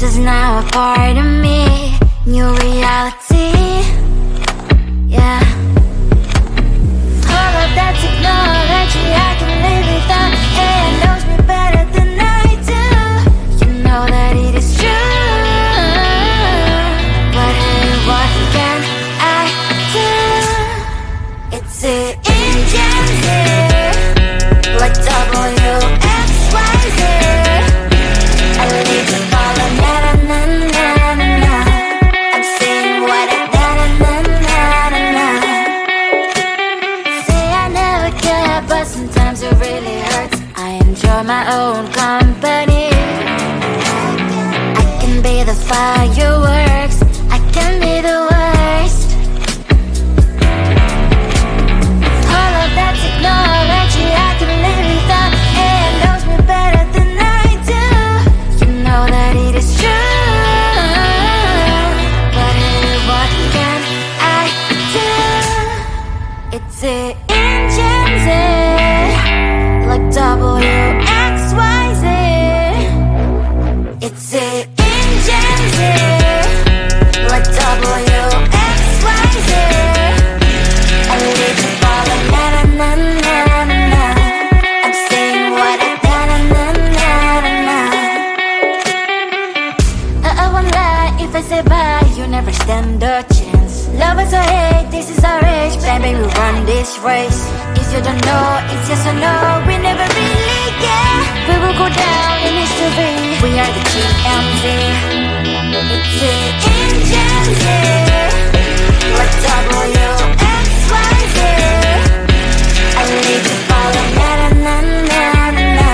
is now a part of me. New reality, yeah. All of that technology I can live without. It knows me better than I do. You know that it is true. But hey, what can I do? It's the engines here, like WXYZ. I need to follow, na-na-na-na-na-na. I'm saying what I na-na-na-na-na. Say I never care, but sometimes it really hurts. I enjoy my own company. I can be the fireworks, I can be the worst. All of that technology I can live without. It knows me better than I do. You know that it is true. But hey, what can I do? It's the engines, like WXYZ. It's the engines, like WXYZ. I need to follow, na-na-na-na-na-na. I'm saying what I na-na-na-na-na. I won't lie if I say bye, you never stand a chance. Love is or hate, this is our age. Baby, we run this race. If you don't know, it's yes or no. We never really get. We will go down in history. We are the GMZ. It's the engines, like WXYZ. I need to follow, na-na-na-na-na-na.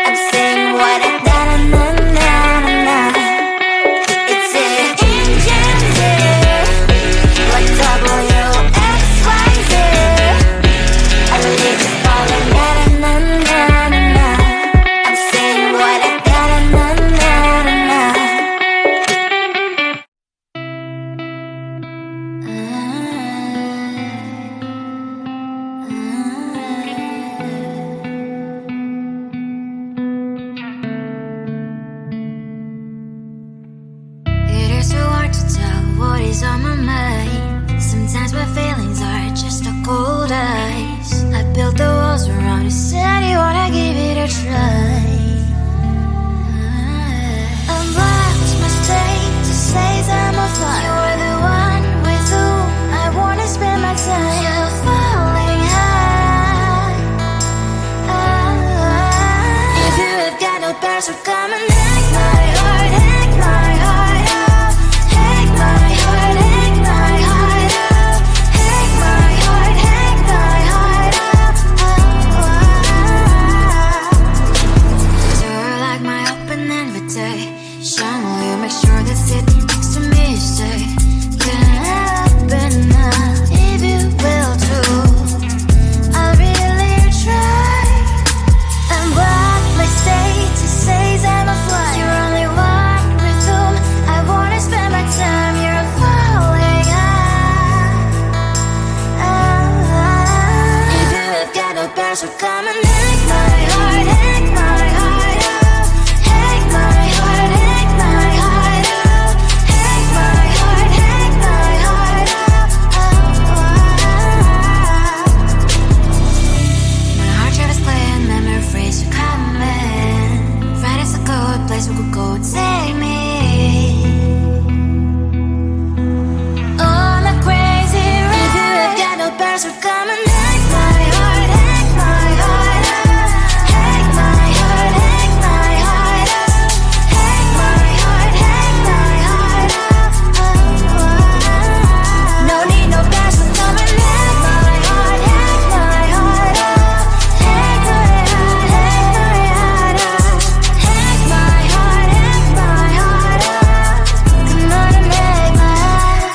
I'm saying what I na-na-na-na-na. It's the engines, like WXYZ. I need to follow, na-na-na-na-na. I'm saying what I na-na-na-na-na. It is so hard to tell what is on my mind. Sometimes my feelings are just a cold ice. I built the walls around you, said you wanna give it a try. Unlocked my state to say I'm a fly. You're the one with whom I wanna spend my time. You're falling high. If you have got no bears, so come and hack my heart, hack my heart out. Hack my heart, hack my heart out. Hack my heart, hack my heart out. You're like my open invitation. Will you make sure that sitting next to me is safe? Can happen now, if you will too. I'll really try. And what my status says I'm a fly. You're only one with whom I wanna spend my time. You're falling high. If you have got no bears, so come and hack my heart, hack my heart out. Hack my heart, hack my heart out. Hack my heart, hack my heart out. My heart travels playing memories are coming. Right as a good place we could go and take me. On a crazy ride. If you have got no bears, so come and hack my heart, hack my heart out. Hack my heart, hack my heart out. Hack my heart, hack my heart out. No need no bears, so come and hack my heart, hack my heart out. Hack my heart, hack my heart out. Hack my heart, hack my heart out. Come on and make my heart.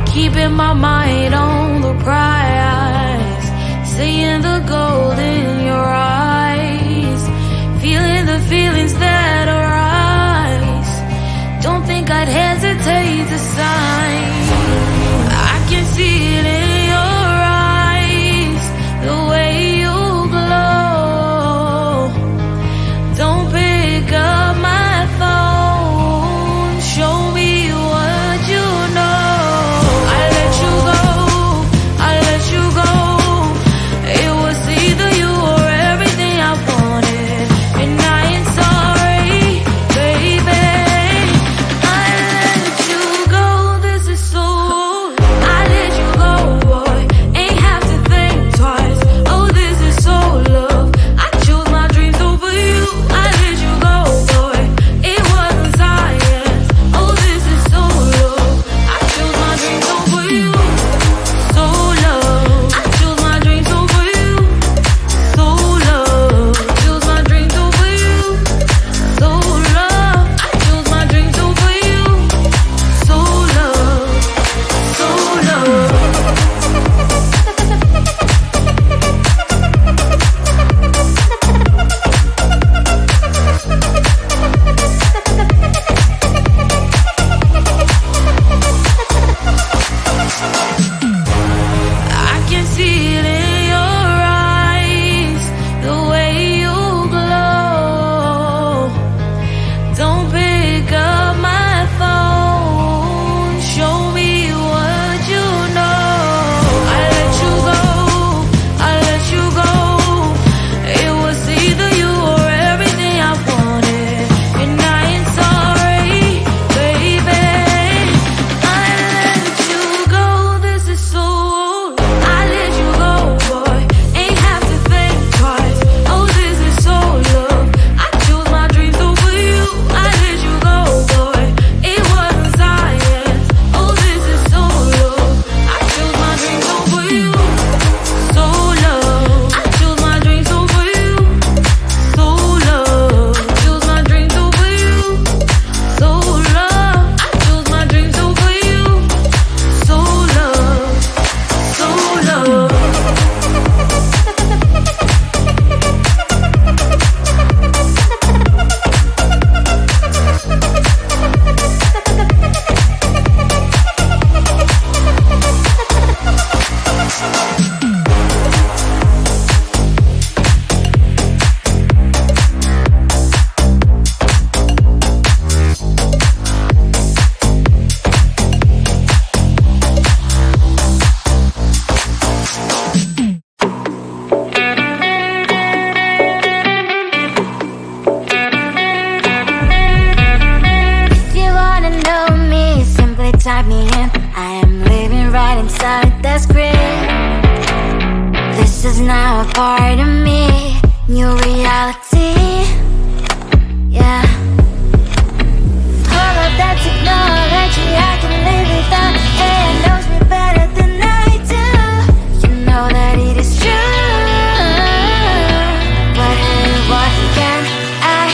Keeping my mind on the prize, seeing the gold in time. I can see it in your eyes, the way you glow. Don't pick up my phone, show me what you know. I let you go, I let you go. It was either you or everything I wanted, and I ain't sorry, baby. I let you go, this is so. I let you go, boy, ain't have to think twice. Oh, this is so love. I chose my dreams over you. I let you go, boy, it wasn't science. Oh, this is so love. I chose my dreams over you. So love. I chose my dreams over you. So love. Chose my dreams over you. So love. I chose my dreams over you. So love. So love. I can see it in your eyes, the way you glow. Don't pick up my phone, show me what you know. I let you go, I let you go. It was either you or everything I wanted, and I ain't sorry, baby. I let you go, this is so. I let you go, boy, ain't have to think twice. Oh, this is so love. I chose my dreams over you. I let you go, boy, it wasn't science. Oh, this is so love. I chose my dreams over you. So love. I chose my dreams over you. So love. Chose my dreams over you. So love. I chose my dreams over you. So love. So love. If you wanna know me, simply type me in. I am living right inside the screen. This is now a part of me, new reality. Yeah. All of that technology I can live without. It knows me better than I do. You know that it is true. But hey, what can I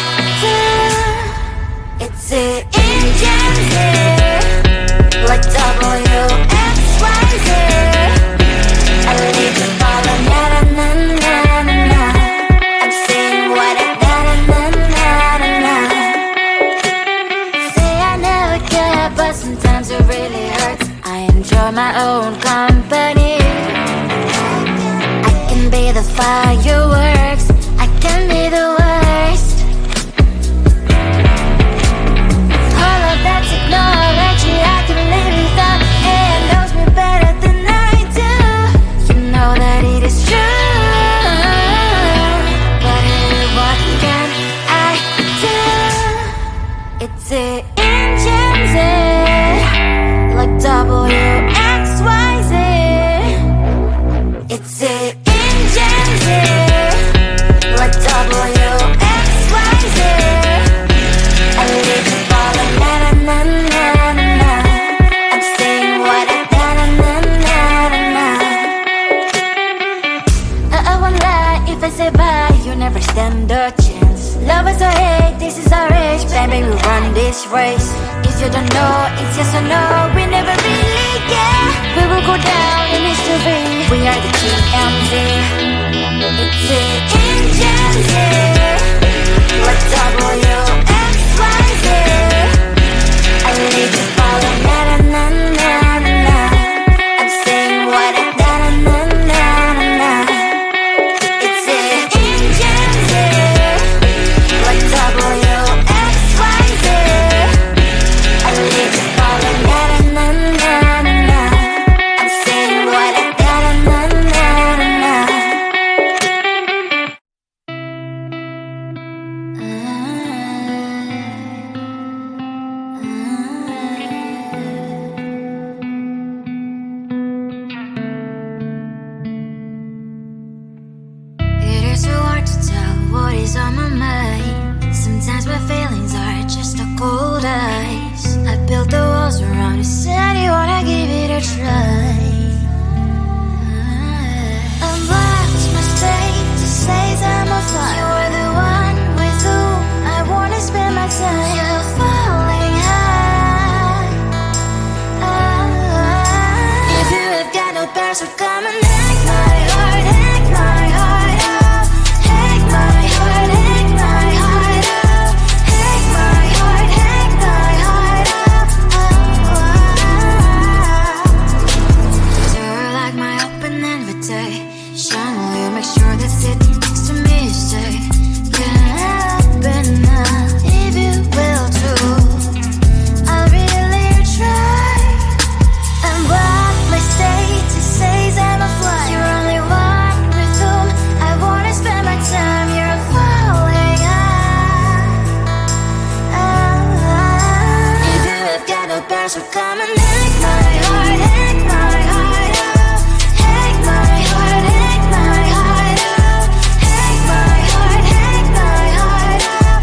do? It's the engines here, like WXYZ. I leave the ball on na na na na na na. I'm saying what I na na na na na na. Say I never care, but sometimes it really hurts. I enjoy my own company. I can be the fireworks, I can be the worst. All of that technology I can live without. It knows me better than I do. You know that it is true. But hey, what can I do? It's the engines, like WXYZ. It's the engines, like WXYZ. I live the ball on na na na na na na. I'm saying what I na na na na na na. I won't lie if I say bye, you never stand a chance. Love is or hate, this is our age, baby, we run this race. If you don't know, it's yes or no, we never really care. We will go down in history, we are the GMZ. It's the engines here, like WXYZ. I need to follow na na na what is on my mind. Sometimes my feelings are just a cold ice. I built the walls around the city, wanna give it a try. I'm lost, my state to say I'm a fly. You're the one with whom I wanna spend my time. You're falling high. If you have got no bears, so come and hack my heart, hack my heart out. Hack my heart, hack my heart out. Hack my heart, hack my heart out. You're like my open invitation. Will you make sure that sitting next to me is safe? Can't open up if you will too. I'll really try. And what my state to say I'm a fly. You're only one with whom I wanna spend my time. You're falling high. If you have got no bears, so come and hack my heart, hack my heart out. Hack my heart, hack my heart out. Hack my heart, hack my heart out.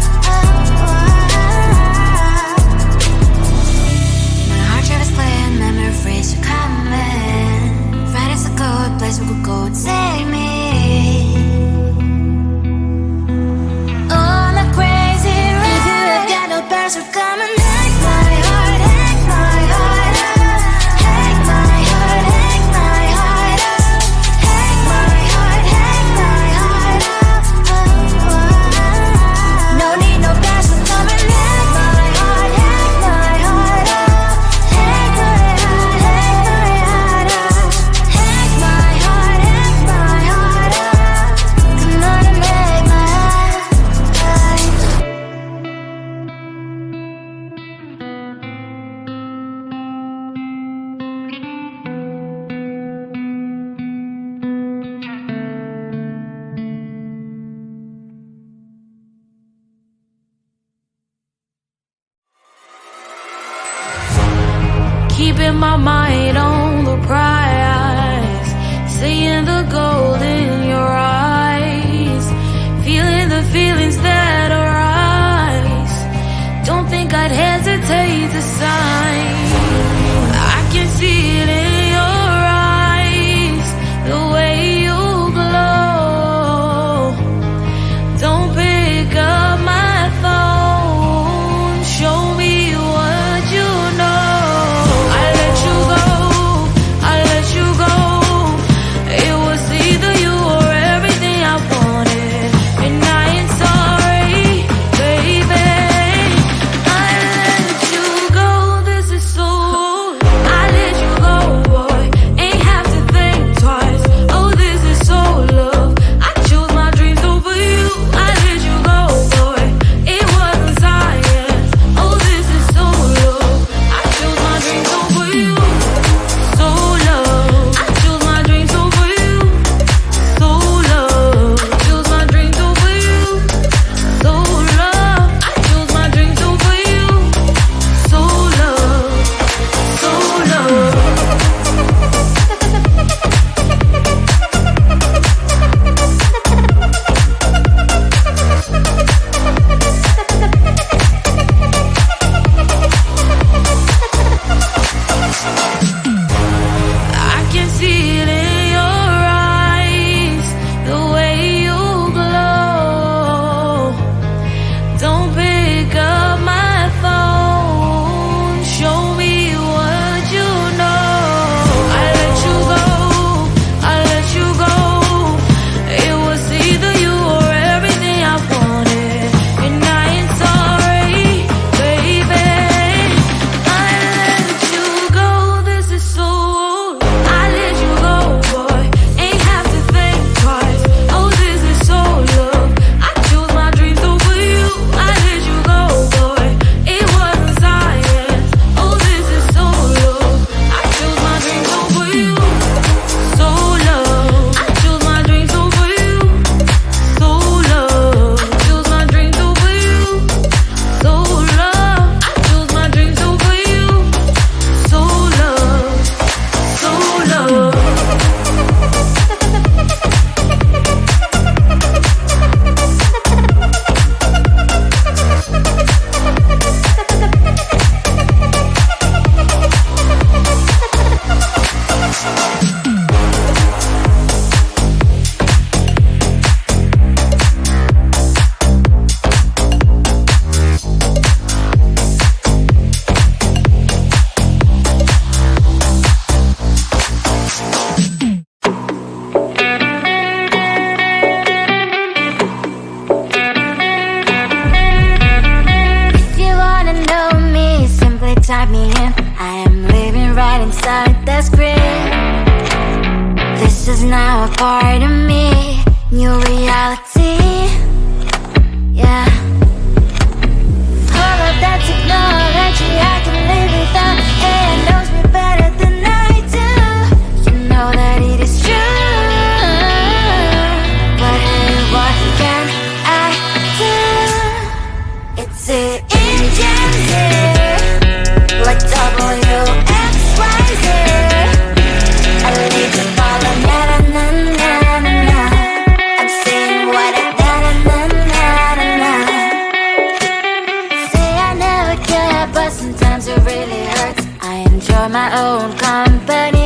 My heart travels clear, memories are coming. Right is a good place we could go and take me. On a crazy ride. If you have got no bears, so come and hack my heart, hack my heart out. Hack my heart, hack my heart out. Hack my heart, hack my heart out. No need no bears, so come and hack my heart, hack my heart out. Hack my heart, hack my heart out. Hack my heart, hack my heart out. Come on and make my heart. Keeping my mind on the prize, seeing the gold in your eyes, feeling the feelings that arise. Don't think I'd hesitate to sign. I can see it in your eyes, the way you glow. Don't pick up my phone, show me what you know. I let you go, I let you go. It was either you or everything I wanted, and I ain't sorry, baby. I let you go. is now a part of me. New reality, yeah. All of that technology I can live without. It knows me better than I do. You know that it is true. But hey, what can I do? It's the engine here, like WXYZ. I need to follow, na na na na na na. I'm saying what I na na na na na. Say I never care, but sometimes it really hurts. I enjoy my own company.